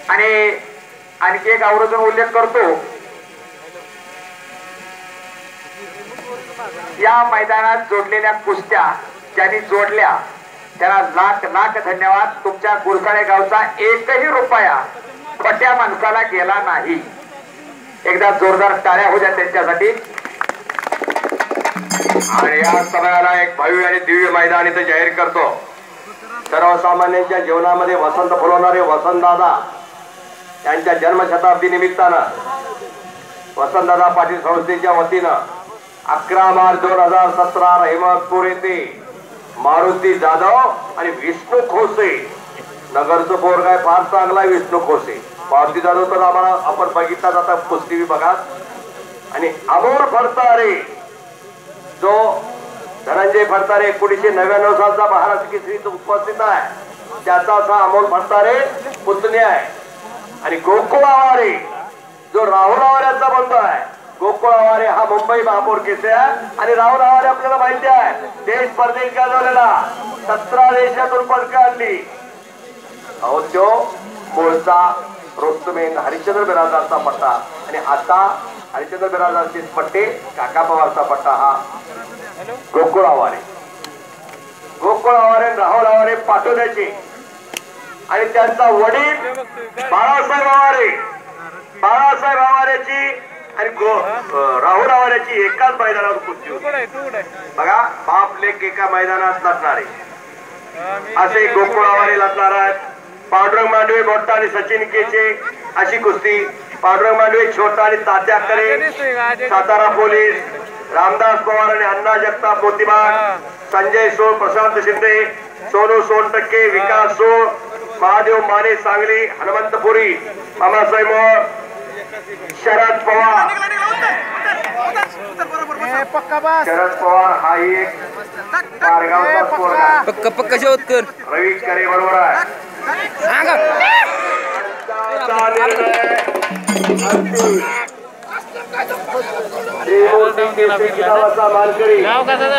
आणि आणखी एक आवर्जून उल्लेख करतो, या मैदानात जोडलेल्या कुस्त्या ज्यांनी जोडल्या त्याला लाख लाख धन्यवाद। तुमच्या गुरसाळे गावचा एकही रुपया खोट्या माणसाला गेला नाही। एकदा जोरदार टाळ्या होऊ द्या त्यांच्यासाठी। आणि या समयाला एक भव्य आणि दिव्य मैदान इथे जाहीर करतो। सर्वसामान्यांच्या जीवनामध्ये वसंत फुलवणारे वसंतदादा यांच्या जन्मशताब्दी निमित्तानं वसंतदादा पाटील संस्थेच्या वतीनं 11 मार्च 2017 रहमतपूर येथे मारुती जाधव आणि विष्णू खोसे, नगरचं पोरगा आहे फार चांगला विष्णू खोसे। मारुती जाधव तर आम्हाला आपण बघितला जाता कुस्ती विभागात। आणि अमोल फडतारे जो धनंजय फडतारे 1999 सालचा महाराष्ट्र केसरीत उपस्थित आहे, त्याचा असा अमोल फडतारे पुतणी आहे। आणि गोकुळ आवारे जो राहुल आवाऱ्याचा बंधू आहे, गोकुळ आवारे हा मुंबई महापौर केसरी आहे। आणि राहुल आवारे आपल्याला माहिती आहे देश परदेश गाजवलेला, 17 देशातून पदकं आणली। अहो तो मूळचा रोस्तमेन हरिश्चंद्र बिराजदारचा पट्टा आणि आता हरिश्चंद्र बिराजदारचे पट्टे काका पवारचा पट्टा हा गोकुळ आवारे। गोकुळ आवारे राहुल आवारे पाटोद्याचे आणि त्यांचा वडील बाळासाहेब आवारे, बाळासाहेब आवारेची आणि राहुल आवारेची एकाच मैदानावर कुस्ती होती बघा। बाप लेक एका मैदानात लढणारे असे गोकुळ आवारे लढणार आहेत। पांडुरंग मांडवे मोठा आणि सचिन केचे अशी कुस्ती। पांडुरंग मांडवे छोटा आणि तात्या करे, सातारा पोलीस, रामदास पवार आणि अण्णा जगताप मोतीबाग, संजय सोळ, प्रशांत शिंदे, सोनू सोनटक्के, विकास सोळ, महादेव माने सांगली, हनुमंतपुरी, मामासाहेब मोळ, शरद पवार। शरद पवार हा एक पारगावचा पोरगा, पक्का पक्का शोध कर। रवी करे बरोबर आहे। मानकरी